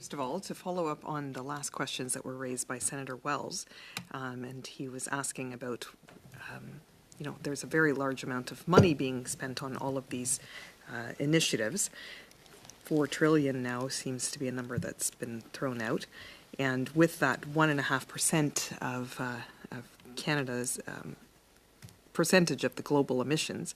First of all, to follow up on the last questions that were raised by Senator Wells, and he was asking about, there's a very large amount of money being spent on all of these initiatives. $4 trillion now seems to be a number that's been thrown out, and with that 1.5% of Canada's percentage of the global emissions.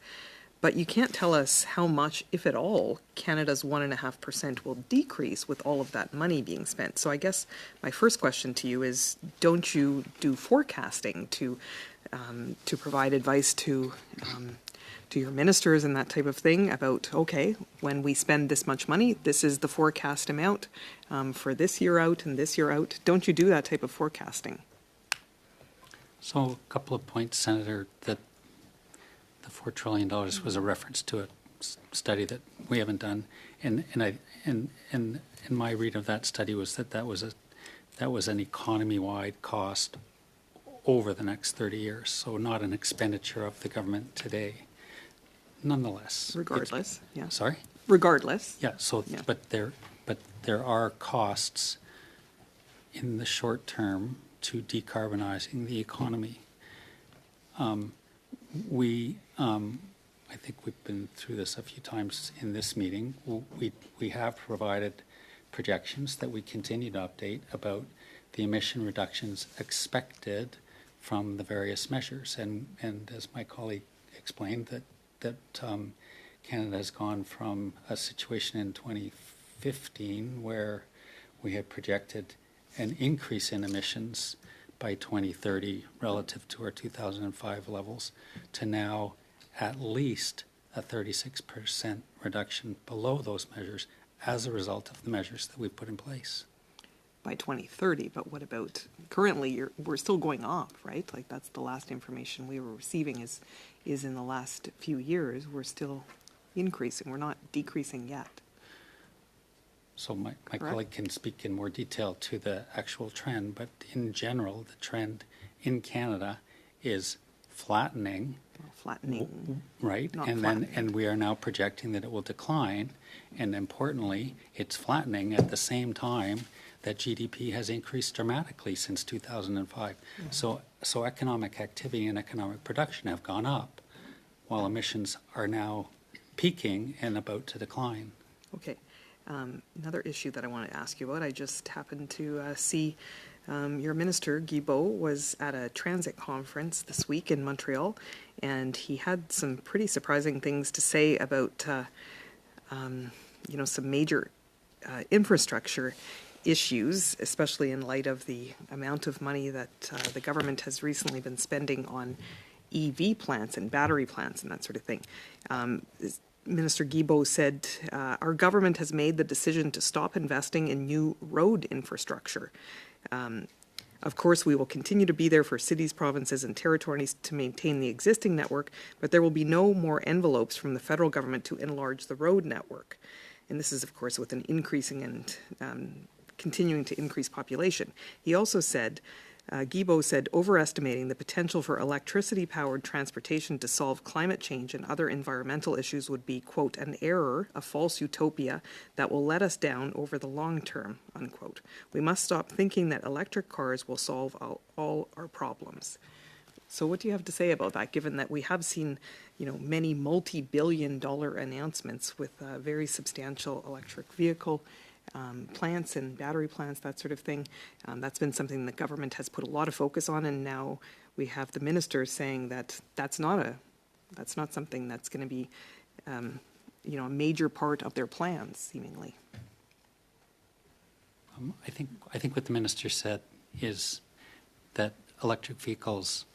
But you can't tell us how much, if at all, Canada's 1.5% will decrease with all of that money being spent. So I guess my first question to you is, don't you do forecasting to provide advice to your ministers and that type of thing about, okay, when we spend this much money, this is the forecast amount for this year out and this year out? Don't you do that type of forecasting? So a couple of points, Senator, that the $4 trillion was a reference to a study that we haven't done, and my read of that study was that was an economy-wide cost over the next 30 years, so not an expenditure of the government today. Nonetheless, regardless, yeah. Sorry. Regardless. Yeah. So, yeah. But there are costs in the short term to decarbonizing the economy. I think we've been through this a few times in this meeting. We have provided projections that we continue to update about the emission reductions expected from the various measures. And as my colleague explained, that Canada has gone from a situation in 2015 where we had projected an increase in emissions by 2030 relative to our 2005 levels to now at least a 36% reduction below those measures as a result of the measures that we've put in place. By 2030, but what about currently? We're still going off, right? Like that's the last information we were receiving is in the last few years. We're still increasing. We're not decreasing yet. So my colleague can speak in more detail to the actual trend, but in general, the trend in Canada is flattening. Right? And we are now projecting that it will decline. And importantly, it's flattening at the same time that GDP has increased dramatically since 2005. Mm-hmm. So economic activity and economic production have gone up, while emissions are now peaking and about to decline. Okay. Another issue that I want to ask you about, I just happened to see your Minister Guilbeault was at a transit conference this week in Montreal, and he had some pretty surprising things to say about, some major infrastructure issues, especially in light of the amount of money that the government has recently been spending on EV plants and battery plants and that sort of thing. Minister Guilbeault said, our government has made the decision to stop investing in new road infrastructure. Of course, we will continue to be there for cities, provinces, and territories to maintain the existing network, but there will be no more envelopes from the federal government to enlarge the road network. And this is, of course, with an increasing and continuing to increase population. He also said, Guilbeault said, overestimating the potential for electricity-powered transportation to solve climate change and other environmental issues would be, quote, an error, a false utopia that will let us down over the long term, unquote. We must stop thinking that electric cars will solve all our problems. So what do you have to say about that, given that we have seen, many multi-billion-dollar announcements with very substantial electric vehicle plants and battery plants, that sort of thing. That's been something the government has put a lot of focus on, and now we have the minister saying that that's not something that's going to be, a major part of their plans, seemingly. I think what the minister said is that electric vehicles,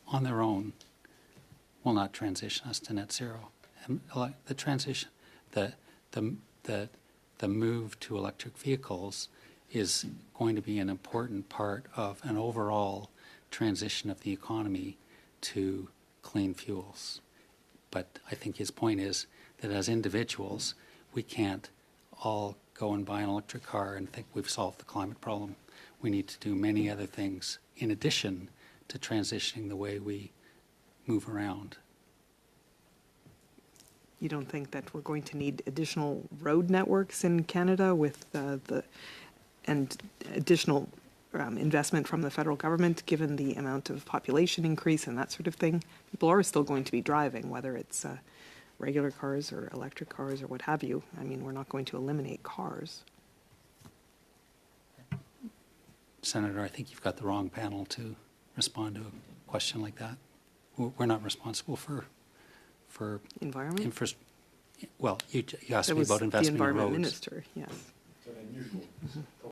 on their own, will not transition us to net zero. And the transition, the move to electric vehicles is going to be an important part of an overall transition of the economy to clean fuels. But I think his point is that as individuals, we can't all go and buy an electric car and think we've solved the climate problem. We need to do many other things in addition to transitioning the way we move around. You don't think that we're going to need additional road networks in Canada with and additional investment from the federal government, given the amount of population increase and that sort of thing? People are still going to be driving, whether it's regular cars or electric cars or what have you. I mean, we're not going to eliminate cars. Senator, I think you've got the wrong panel to respond to a question like that. We're not responsible for Environment? Well, you asked That me was about the investment in environment roads. minister, yes. It's an unusual.